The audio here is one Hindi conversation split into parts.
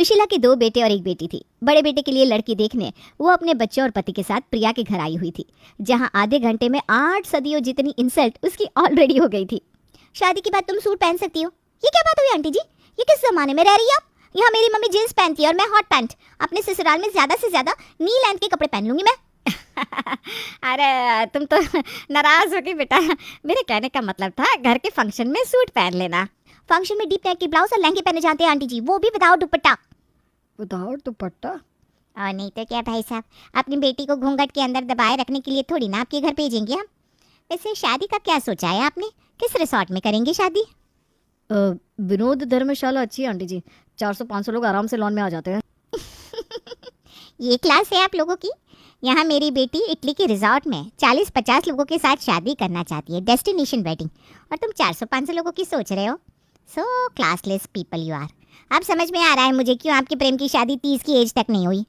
सुशीला के 2 बेटे और 1 बेटी थी। बड़े बेटे के लिए लड़की देखने वो अपने बच्चे और पति के साथ प्रिया के घर आई हुई थी, जहां आधे घंटे में 8 सदियों जितनी इंसल्ट उसकी ऑलरेडी हो गई थी। शादी के बाद तुम सूट पहन सकती हो। ये क्या बात हुई आंटी जी? ये किस जमाने में रह रही है आप? यहाँ मेरी मम्मी जींस पहनती है और मैं हॉट पैंट। अपने ससुराल में ज्यादा से ज्यादा नी लेंथ के कपड़े पहन लूंगी मैं। अरे तुम तो नाराज हो गई बेटा। मेरे कहने का मतलब था घर के फंक्शन में सूट पहन लेना। फंक्शन में डीप नेक के ब्लाउज और लहंगे पहने जाते हैं आंटी जी, वो भी विदाउट दुपट्टा। विदाउट दुपट्टा? और नहीं तो क्या भाई साहब, अपनी बेटी को घूंघट के अंदर दबाए रखने के लिए थोड़ी ना आपके घर भेजेंगे हम। वैसे शादी का क्या सोचा है आपने? किस रिसोर्ट में करेंगे शादी? विनोद धर्मशाला अच्छी है आंटी जी, 400-500 लोग आराम से लॉन में आ जाते हैं। ये क्लास है आप लोगों की। यहाँ मेरी बेटी इटली के रिजॉर्ट में 40-50 लोगों के साथ शादी करना चाहती है, डेस्टिनेशन वेडिंग, और तुम 400-500 लोगों की सोच रहे हो। सो क्लासलेस पीपल यू आर। अब समझ में आ रहा है मुझे क्यों आपके प्रेम की शादी 30 की एज तक नहीं हुई।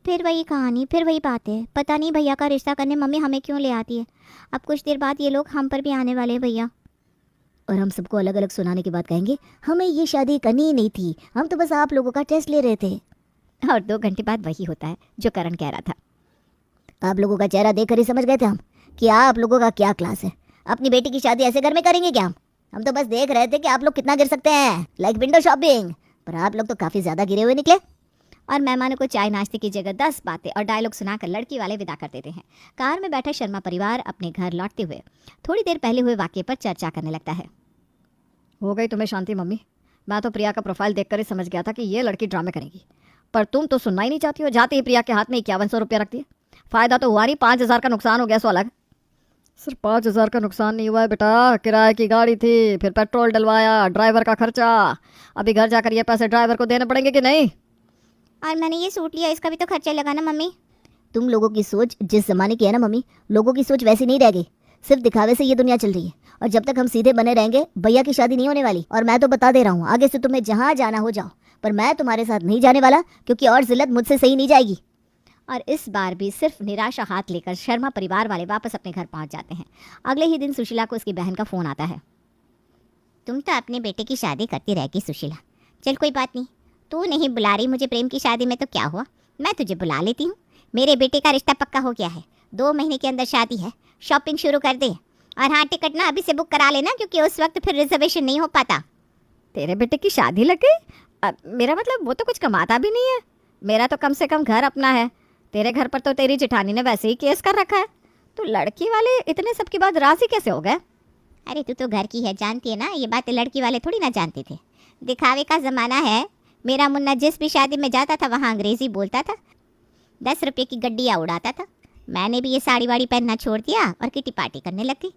फिर वही कहानी, फिर वही बात है। पता नहीं भैया का रिश्ता करने मम्मी हमें क्यों ले आती है। अब कुछ देर बाद ये लोग हम पर भी आने वाले हैं भैया, और हम सबको अलग अलग सुनाने के बाद कहेंगे हमें ये शादी करनी ही नहीं थी, हम तो बस आप लोगों का टेस्ट ले रहे थे। और 2 घंटे बाद वही होता है जो करण कह रहा था। आप लोगों का चेहरा देखकर ही समझ गए थे हम कि आप लोगों का क्या क्लास है। अपनी बेटी की शादी ऐसे घर में करेंगे क्या? हम तो बस देख रहे थे कि आप लोग कितना गिर सकते हैं, लाइक विंडो शॉपिंग। पर आप लोग तो काफी ज्यादा गिरे हुए निकले। और मेहमानों को चाय नाश्ते की जगह 10 बातें और डायलॉग सुनाकर लड़की वाले विदा कर देते हैं। कार में बैठा शर्मा परिवार अपने घर लौटते हुए थोड़ी देर पहले हुए वाकये पर चर्चा करने लगता है। हो गई तुम्हें शांति मम्मी? मैं तो प्रिया का प्रोफाइल देखकर ही समझ गया था कि ये लड़की ड्रामे करेगी, पर तुम तो सुनना ही नहीं चाहती हो। जाते ही प्रिया के हाथ में 5100 रुपया रखती है। फायदा तो हुआ नहीं, 5000 का नुकसान हो गया सो अलग। सिर्फ 5000 का नुकसान नहीं हुआ है बेटा, किराए की गाड़ी थी, फिर पेट्रोल डलवाया, ड्राइवर का खर्चा। अभी घर जाकर ये पैसे ड्राइवर को देने पड़ेंगे कि नहीं? और मैंने ये सूट लिया, इसका भी तो खर्चा लगा ना मम्मी। तुम लोगों की सोच जिस जमाने की है ना मम्मी, लोगों की सोच वैसी नहीं रह गई। सिर्फ दिखावे से ये दुनिया चल रही है, और जब तक हम सीधे बने रहेंगे भैया की शादी नहीं होने वाली। और मैं तो बता दे रहा हूँ, आगे से तुम्हें जहाँ जाना हो जाओ, पर मैं तुम्हारे साथ नहीं जाने वाला, क्योंकि और जिल्लत मुझसे सही नहीं जाएगी। और इस बार भी सिर्फ निराशा हाथ लेकर शर्मा परिवार वाले वापस अपने घर पहुंच जाते हैं। अगले ही दिन सुशीला को उसकी बहन का फ़ोन आता है। तुम तो अपने बेटे की शादी करती रहेगी सुशीला, चल कोई बात नहीं, तू नहीं बुला रही मुझे प्रेम की शादी में तो क्या हुआ, मैं तुझे बुला लेती हूँ। मेरे बेटे का रिश्ता पक्का हो गया है, 2 महीने के अंदर शादी है, शॉपिंग शुरू कर दे। और हाँ, टिकट ना अभी से बुक करा लेना, क्योंकि उस वक्त फिर रिजर्वेशन नहीं हो पाता। तेरे बेटे की शादी लग गई? मेरा मतलब वो तो कुछ कमाता भी नहीं है। मेरा तो कम से कम घर अपना है। तेरे घर पर तो तेरी जेठानी ने वैसे ही केस कर रखा है। तो लड़की वाले इतने सब के बाद राजी कैसे हो गए? अरे तू तो घर की है, जानती है ना, ये बात लड़की वाले थोड़ी ना जानते थे। दिखावे का ज़माना है। मेरा मुन्ना जिस भी शादी में जाता था वहाँ अंग्रेज़ी बोलता था, 10 रुपये की गड्डियाँ उड़ाता था। मैंने भी ये साड़ी वाड़ी पहनना छोड़ दिया और किटी पार्टी करने लग गई।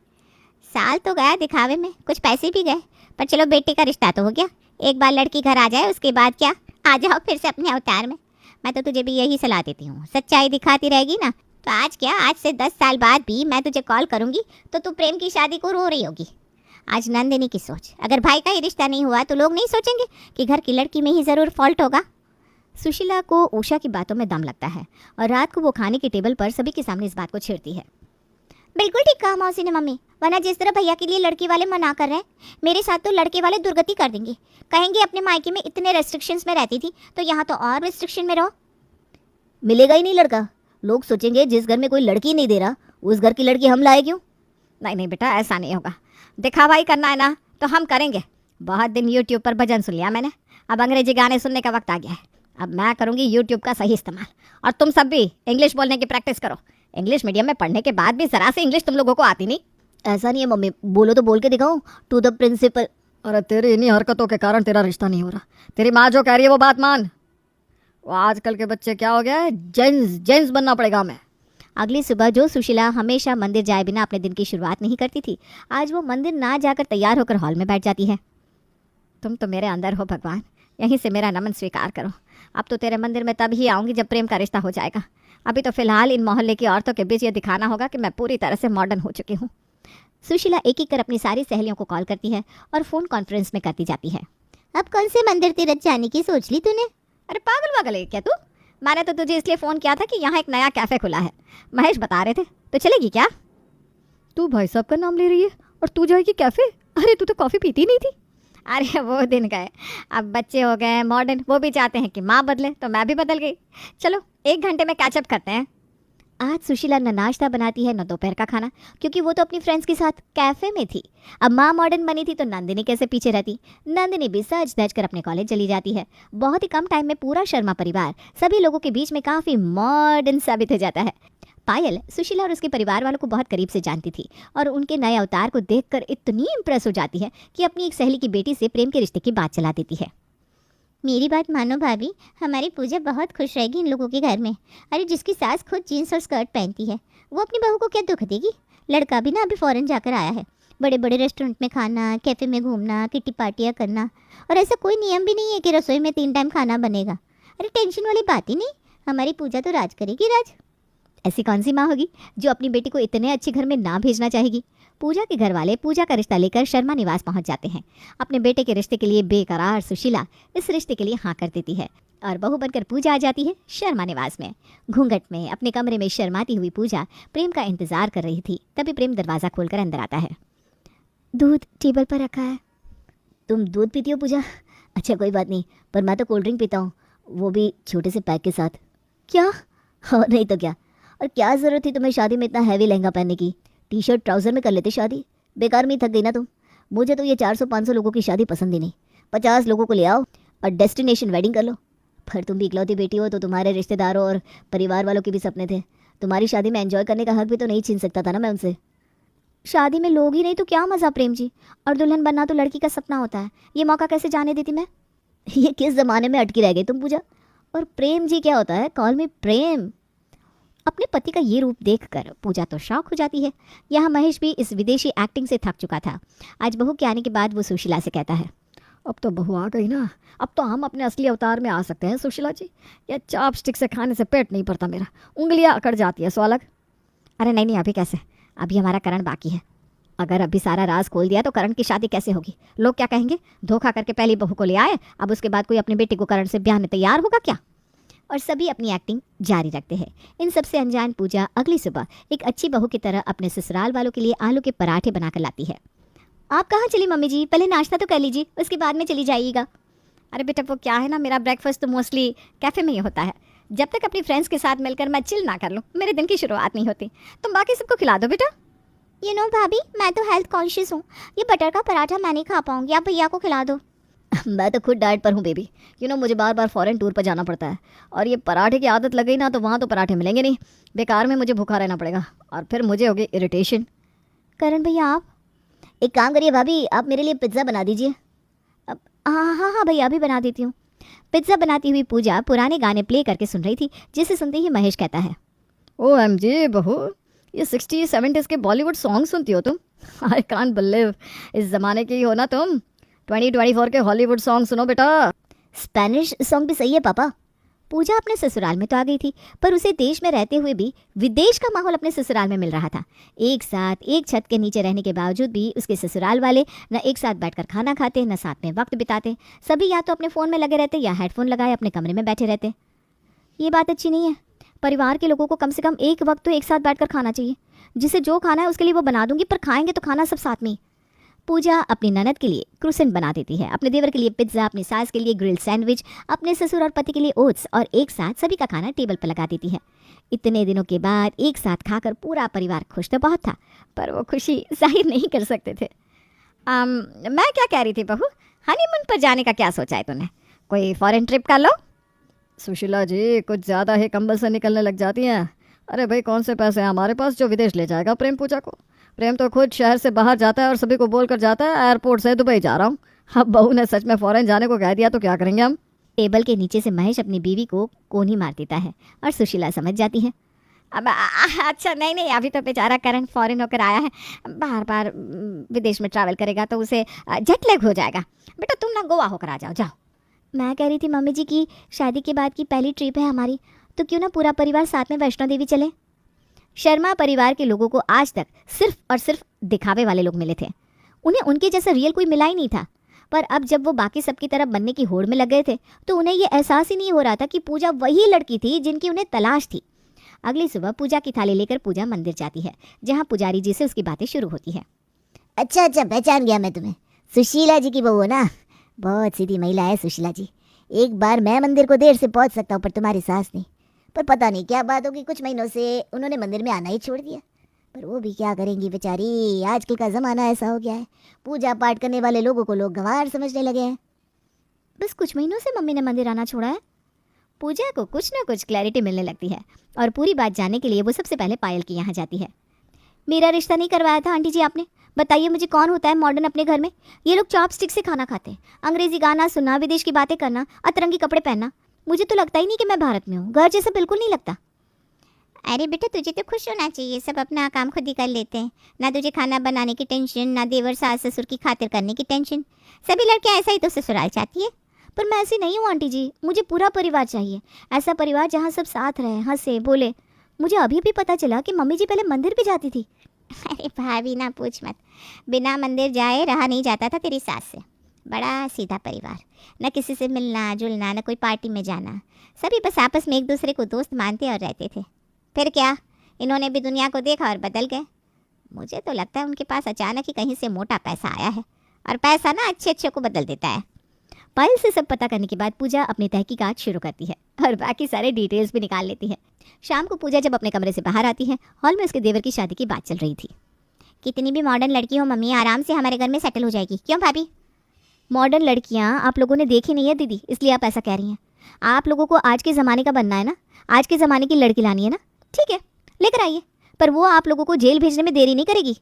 साल तो गया दिखावे में, कुछ पैसे भी गए, पर चलो बेटे का रिश्ता तो हो गया। एक बार लड़की घर आ जाए उसके बाद क्या, आ जाओ फिर से अपने अवतार में। मैं तो तुझे भी यही सलाह देती हूँ, सच्चाई दिखाती रहेगी ना तो आज क्या, आज से 10 साल बाद भी मैं तुझे कॉल करूँगी तो तू प्रेम की शादी को रो रही होगी। आज नंदिनी की सोच, अगर भाई का ही रिश्ता नहीं हुआ तो लोग नहीं सोचेंगे कि घर की लड़की में ही ज़रूर फॉल्ट होगा। सुशीला को उषा की बातों में दम लगता है और रात को वो खाने की टेबल पर सभी के सामने इस बात को छेड़ती है। बिल्कुल ठीक कहा मौसी ने मम्मी, वरना जिस तरह भैया के लिए लड़की वाले मना कर रहे हैं, मेरे साथ तो लड़के वाले दुर्गति कर देंगे। कहेंगे अपने मायके में इतने रेस्ट्रिक्शंस में रहती थी तो यहाँ तो और रेस्ट्रिक्शन में रहो। मिलेगा ही नहीं लड़का। लोग सोचेंगे जिस घर में कोई लड़की नहीं दे रहा उस घर की लड़की हम लाए क्यों? नहीं नहीं बेटा, ऐसा नहीं होगा। दिखावा ही करना है ना तो हम करेंगे। बहुत दिन यूट्यूब पर भजन सुन लिया मैंने, अब अंग्रेजी गाने सुनने का वक्त आ गया है। अब मैं करूँगी यूट्यूब का सही इस्तेमाल, और तुम सब भी इंग्लिश बोलने की प्रैक्टिस करो। इंग्लिश मीडियम में पढ़ने के बाद भी जरा से इंग्लिश तुम लोगों को आती नहीं। ऐसा नहीं है मम्मी, बोलो तो बोल के दिखाओ, टू द प्रिंसिपल। अरे तेरी इन्हीं हरकतों के कारण तेरा रिश्ता नहीं हो रहा। तेरी माँ जो कह रही है वो बात मान। वो आजकल के बच्चे क्या हो गया है, जेंट्स बनना पड़ेगा हमें। अगली सुबह जो सुशीला हमेशा मंदिर जाए बिना अपने दिन की शुरुआत नहीं करती थी, आज वो मंदिर ना जाकर तैयार होकर हॉल में बैठ जाती है। तुम तो मेरे अंदर हो भगवान, यहीं से मेरा नमन स्वीकार करो। अब तो तेरे मंदिर में तब ही आऊँगी जब प्रेम का रिश्ता हो जाएगा। अभी तो फिलहाल इन मोहल्ले की औरतों के बीच ये दिखाना होगा कि मैं पूरी तरह से मॉडर्न हो चुकी हूँ। सुशीला एक एक कर अपनी सारी सहेलियों को कॉल करती है और फ़ोन कॉन्फ्रेंस में करती जाती है। अब कौन से मंदिर तीरथ जाने की सोच ली तूने? अरे पागल वागल है क्या तू? मैंने तो तुझे इसलिए फ़ोन किया था कि यहाँ एक नया कैफ़े खुला है, महेश बता रहे थे, तो चलेगी क्या? तू भाई साहब का नाम ले रही है और तू जाएगी कैफ़े? अरे तू तो कॉफ़ी पीती नहीं थी। अरे वो दिन गए, अब बच्चे हो गए मॉडर्न, वो भी चाहते हैं कि माँ बदले, तो मैं भी बदल गई। चलो 1 घंटे में कैचअप करते हैं। आज सुशीला न नाश्ता बनाती है न दोपहर का खाना, क्योंकि वो तो अपनी फ्रेंड्स के साथ कैफे में थी। अब माँ मॉडर्न बनी थी तो नंदिनी कैसे पीछे रहती। नंदिनी भी सज धज कर अपने कॉलेज चली जाती है। बहुत ही कम टाइम में पूरा शर्मा परिवार सभी लोगों के बीच में काफी मॉडर्न साबित हो जाता है। पायल सुशीला और उसके परिवार वालों को बहुत करीब से जानती थी और उनके नए अवतार को देखकर इतनी इम्प्रेस हो जाती है कि अपनी एक सहेली की बेटी से प्रेम के रिश्ते की बात चला देती है। मेरी बात मानो भाभी, हमारी पूजा बहुत खुश रहेगी इन लोगों के घर में। अरे जिसकी सास खुद जीन्स और स्कर्ट पहनती है, वो अपनी बहू को क्या दुख देगी। लड़का भी ना अभी फॉरेन जाकर आया है, बड़े बड़े रेस्टोरेंट में खाना, कैफे में घूमना, किटी पार्टियाँ करना, और ऐसा कोई नियम भी नहीं है कि रसोई में 3 टाइम खाना बनेगा। अरे टेंशन वाली बात ही नहीं, हमारी पूजा तो राज करेगी राज। ऐसी कौन सी माँ होगी जो अपनी बेटी को इतने अच्छे घर में ना भेजना चाहेगी। पूजा के घर वाले पूजा का रिश्ता लेकर शर्मा निवास पहुंच जाते हैं। अपने बेटे के रिश्ते के लिए बेकरार सुशीला इस रिश्ते के लिए हाँ कर देती है और बहू बनकर पूजा आ जाती है शर्मा निवास में। घूंघट में अपने कमरे में शर्माती हुई पूजा प्रेम का इंतजार कर रही थी। तभी प्रेम दरवाज़ा खोलकर अंदर आता है। दूध टेबल पर रखा है। तुम दूध पीती हो पूजा? अच्छा कोई बात नहीं, पर मैं तो कोल्ड ड्रिंक पीता हूँ, वो भी छोटे से पैक के साथ। क्या? और नहीं तो क्या। और क्या ज़रूरत थी तुम्हें शादी में इतना हैवी लहंगा पहनने की? टी शर्ट ट्राउज़र में कर लेते शादी। बेकार में ही थक गई ना तुम। मुझे तो ये 400-500 लोगों की शादी पसंद ही नहीं। 50 लोगों को ले आओ और डेस्टिनेशन वेडिंग कर लो। पर तुम भी इकलौती बेटी हो तो तुम्हारे रिश्तेदारों और परिवार वालों के भी सपने थे। तुम्हारी शादी में एंजॉय करने का हक भी तो नहीं छीन सकता था ना मैं उनसे। शादी में लोग ही नहीं तो क्या मज़ा प्रेम जी, और दुल्हन बनना तो लड़की का सपना होता है। ये मौका कैसे जाने देती मैं। ये किस ज़माने में अटकी रह गई तुम पूजा? और प्रेम जी क्या होता है? कॉल मी प्रेम। अपने पति का ये रूप देखकर पूजा तो शॉक हो जाती है। यहाँ महेश भी इस विदेशी एक्टिंग से थक चुका था। आज बहू के आने के बाद वो सुशीला से कहता है, अब तो बहू आ गई ना, अब तो हम अपने असली अवतार में आ सकते हैं सुशीला जी। या चॉपस्टिक से खाने से पेट नहीं भरता मेरा, उंगलियां अकड़ जाती है सो अलग। अरे नहीं अभी कैसे, अभी हमारा करण बाकी है। अगर अभी सारा राज खोल दिया तो करण की शादी कैसे होगी। लोग क्या कहेंगे, धोखा करके पहली बहू को ले आए, अब उसके बाद कोई अपनी बेटी को करण से ब्याह में तैयार होगा क्या। और सभी अपनी एक्टिंग जारी रखते हैं। इन सबसे अनजान पूजा अगली सुबह एक अच्छी बहू की तरह अपने ससुराल वालों के लिए आलू के पराठे बनाकर लाती है। आप कहाँ चली मम्मी जी, पहले नाश्ता तो कर लीजिए, उसके बाद में चली जाइएगा। अरे बेटा वो क्या है ना, मेरा ब्रेकफास्ट तो मोस्टली कैफ़े में ही होता है। जब तक अपनी फ्रेंड्स के साथ मिलकर मैं चिल ना कर लूँ मेरे दिन की शुरुआत नहीं होती। तुम बाकी सबको खिला दो बेटा। यू नो भाभी, मैं तो हेल्थ कॉन्शियस हूँ, ये बटर का पराठा मैं नहीं खा पाऊंगी, आप भैया को खिला दो। मैं तो खुद डाइट पर हूँ बेबी। मुझे बार बार फॉरेन टूर पर जाना पड़ता है और ये पराठे की आदत लग गई ना तो वहाँ तो पराठे मिलेंगे नहीं, बेकार में मुझे भूखा रहना पड़ेगा और फिर मुझे होगी इरिटेशन। करण भैया आप एक काम करिए भाभी, आप मेरे लिए पिज़्ज़ा बना दीजिए। हाँ भैया अभी बना देती हूँ। पिज्ज़ा बनाती हुई पूजा पुराने गाने प्ले करके सुन रही थी, जिसे सुनते ही महेश कहता है, OMG बहू, ये 60-70s के बॉलीवुड सॉन्ग सुनती हो तुम? आई कांट बिलीव, इस ज़माने की हो ना तुम। 2024 के हॉलीवुड सॉन्ग सुनो बेटा। स्पेनिश सॉन्ग भी सही है पापा। पूजा अपने ससुराल में तो आ गई थी, पर उसे देश में रहते हुए भी विदेश का माहौल अपने ससुराल में मिल रहा था। एक साथ एक छत के नीचे रहने के बावजूद भी उसके ससुराल वाले न एक साथ बैठकर खाना खाते, न साथ में वक्त बिताते। सभी या तो अपने फ़ोन में लगे रहते या हेडफोन लगाए अपने कमरे में बैठे रहते। ये बात अच्छी नहीं है। परिवार के लोगों को कम से कम एक वक्त तो एक साथ बैठकर खाना चाहिए। जिसे जो खाना है उसके लिए वो बना दूंगी, पर खाएंगे तो खाना सब साथ में। पूजा अपनी ननद के लिए क्रूसेंट बना देती है, अपने देवर के लिए पिज्ज़ा, अपनी सास के लिए ग्रिल्ड सैंडविच, अपने ससुर और पति के लिए ओट्स, और एक साथ सभी का खाना टेबल पर लगा देती है। इतने दिनों के बाद एक साथ खाकर पूरा परिवार खुश तो बहुत था, पर वो खुशी जाहिर नहीं कर सकते थे। मैं क्या कह रही थी बहू, हनीमून पर जाने का क्या सोचा है तूने? कोई फॉरेन ट्रिप कर लो। सुशीला जी कुछ ज़्यादा ही कंबल से निकलने लग जाती हैं। अरे भाई कौन से पैसे हैं हमारे पास जो विदेश ले जाएगा प्रेम पूजा को? प्रेम तो खुद शहर से बाहर जाता है और सभी को बोलकर जाता है एयरपोर्ट से दुबई जा रहा हूँ। अब बहू ने सच में फॉरेन जाने को कह दिया तो क्या करेंगे हम? टेबल के नीचे से महेश अपनी बीवी को कोनी मार देता है और सुशीला समझ जाती है। अब अच्छा नहीं, अभी तो बेचारा करण फॉरेन होकर आया है, बार बार विदेश में ट्रैवल करेगा तो उसे जेट लैग हो जाएगा। बेटा तुम ना गोवा होकर आ जाओ। मैं कह रही थी मम्मी जी की शादी के बाद की पहली ट्रिप है हमारी, तो क्यों ना पूरा परिवार साथ में वैष्णो देवी चले। शर्मा परिवार के लोगों को आज तक सिर्फ और सिर्फ दिखावे वाले लोग मिले थे। उन्हें उनके जैसा रियल कोई मिला ही नहीं था। पर अब जब वो बाकी सबकी तरह बनने की होड़ में लग गए थे तो उन्हें ये एहसास ही नहीं हो रहा था कि पूजा वही लड़की थी जिनकी उन्हें तलाश थी। अगली सुबह पूजा की थाली लेकर पूजा मंदिर जाती है, जहाँ पुजारी जी से उसकी बातें शुरू होती है। अच्छा पहचान गया मैं तुम्हें। सुशीला जी की बहू हो ना, बहुत सीधी महिला है सुशीला जी। एक बार मैं मंदिर को देर से पहुंच सकता हूँ पर तुम्हारी सास नहीं। पर पता नहीं क्या बात होगी, कुछ महीनों से उन्होंने मंदिर में आना ही छोड़ दिया। पर वो भी क्या करेंगी बेचारी, आजकल का ज़माना ऐसा हो गया है, पूजा पाठ करने वाले लोगों को लोग गंवार समझने लगे हैं। बस कुछ महीनों से मम्मी ने मंदिर आना छोड़ा है। पूजा को कुछ ना कुछ क्लैरिटी मिलने लगती है और पूरी बात जानने के लिए वो सबसे पहले पायल के यहाँ जाती है। मेरा रिश्ता नहीं करवाया था आंटी जी आपने, बताइए मुझे कौन होता है मॉडर्न अपने घर में। ये लोग चॉपस्टिक से खाना खाते हैं, अंग्रेजी गाना सुनना, विदेश की बातें करना, अतरंगी कपड़े पहनना। मुझे तो लगता ही नहीं कि मैं भारत में हूँ, घर जैसा बिल्कुल नहीं लगता। अरे बेटा तुझे तो खुश होना चाहिए, सब अपना काम खुद ही कर लेते हैं, ना तुझे खाना बनाने की टेंशन, ना देवर सास ससुर की खातिर करने की टेंशन। सभी लड़कियां ऐसा ही तो ससुराल चाहती है। पर मैं ऐसी नहीं हूँ आंटी जी, मुझे पूरा परिवार चाहिए, ऐसा परिवार जहाँ सब साथ रहे, हंसे बोले। मुझे अभी भी पता चला कि मम्मी जी पहले मंदिर भी जाती थी। अरे भाभी ना पूछ मत, बिना मंदिर जाए रहा नहीं जाता था तेरी सास से। बड़ा सीधा परिवार, न किसी से मिलना जुलना, न कोई पार्टी में जाना, सभी बस आपस में एक दूसरे को दोस्त मानते और रहते थे। फिर क्या, इन्होंने भी दुनिया को देखा और बदल गए। मुझे तो लगता है उनके पास अचानक ही कहीं से मोटा पैसा आया है, और पैसा ना अच्छे अच्छे को बदल देता है। पायल से सब पता करने के बाद पूजा अपनी तहकीकात शुरू करती है और बाकी सारे डिटेल्स भी निकाल लेती है। शाम को पूजा जब अपने कमरे से बाहर आती है, हॉल में उसके देवर की शादी की बात चल रही थी। कितनी भी मॉडर्न लड़की हो मम्मी, आराम से हमारे घर में सेटल हो जाएगी। क्यों भाभी? मॉडर्न लड़कियां आप लोगों ने देखी नहीं है दीदी, इसलिए आप ऐसा कह रही हैं। आप लोगों को आज के ज़माने का बनना है ना, आज के ज़माने की लड़की लानी है ना, ठीक है लेकर आइए, पर वो आप लोगों को जेल भेजने में देरी नहीं करेगी।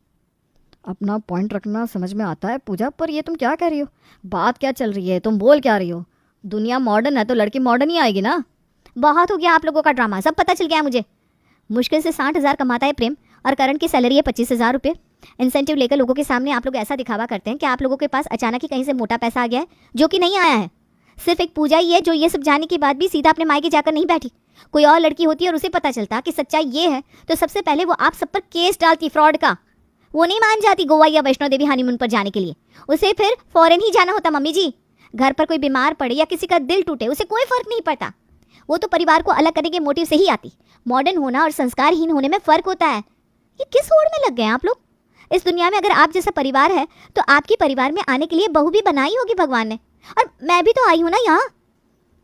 अपना पॉइंट रखना समझ में आता है पूजा, पर ये तुम क्या कह रही हो? बात क्या चल रही है? तुम बोल क्या रही हो? दुनिया मॉडर्न है तो लड़की मॉडर्न ही आएगी ना। बहुत हो गया आप लोगों का ड्रामा, सब पता चल गया मुझे। मुश्किल से 60,000 कमाता है प्रेम, और करण की सैलरी है 25,000 रुपये। इंसेंटिव लेकर लोगों के सामने आप लोग ऐसा दिखावा करते हैं कि आप लोगों के पास अचानक ही कहीं से मोटा पैसा आ गया है, जो कि नहीं आया है। सिर्फ एक पूजा ही है जो ये सब जानने के बाद भी सीधा अपने मायके जाकर नहीं बैठी। कोई और लड़की होती और उसे पता चलता कि सच्चाई ये है, तो सबसे पहले वो आप सब पर केस डालती फ्रॉड का। वो नहीं मान जाती गोवा या वैष्णो देवी हनीमून पर जाने के लिए, उसे फिर फॉरेन ही जाना होता। मम्मी जी, घर पर कोई बीमार पड़े या किसी का दिल टूटे, उसे कोई फर्क नहीं पड़ता। वो तो परिवार को अलग करने के मोटिव से ही आती। मॉडर्न होना और संस्कारहीन होने में फ़र्क होता है। ये किस होड़ में लग गए आप लोग? इस दुनिया में अगर आप जैसा परिवार है तो आपके परिवार में आने के लिए बहू भी बनाई होगी भगवान ने, और मैं भी तो आई हूँ ना यहाँ।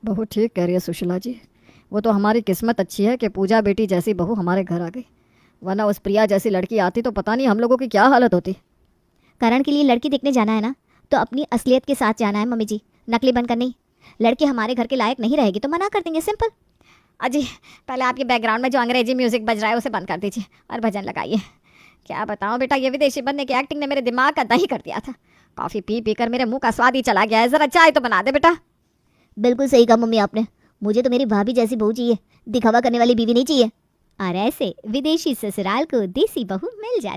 बहू ठीक कह रही है सुशीला जी, वो तो हमारी किस्मत अच्छी है कि पूजा बेटी जैसी बहू हमारे घर आ गई, वरना उस प्रिया जैसी लड़की आती तो पता नहीं हम लोगों की क्या हालत होती। करण के लिए लड़की देखने जाना है ना, तो अपनी असलियत के साथ जाना है मम्मी जी, नकली बनकर नहीं। लड़की हमारे घर के लायक नहीं रहेगी तो मना कर देंगे, सिंपल। अजी पहले आपके बैकग्राउंड में जो अंग्रेजी म्यूजिक बज रहा है उसे बंद कर दीजिए और भजन लगाइए। क्या बताऊं बेटा, ये विदेशी बनने की एक्टिंग ने मेरे दिमाग का दही कर दिया था। कॉफ़ी पी पी कर मेरे मुंह का स्वाद ही चला गया है। ज़रा चाय तो बना दे बेटा। बिल्कुल सही कहा मम्मी आपने, मुझे तो मेरी भाभी जैसी बहू चाहिए, दिखावा करने वाली बीवी नहीं चाहिए। और ऐसे विदेशी ससुराल को देसी बहू मिल जाती।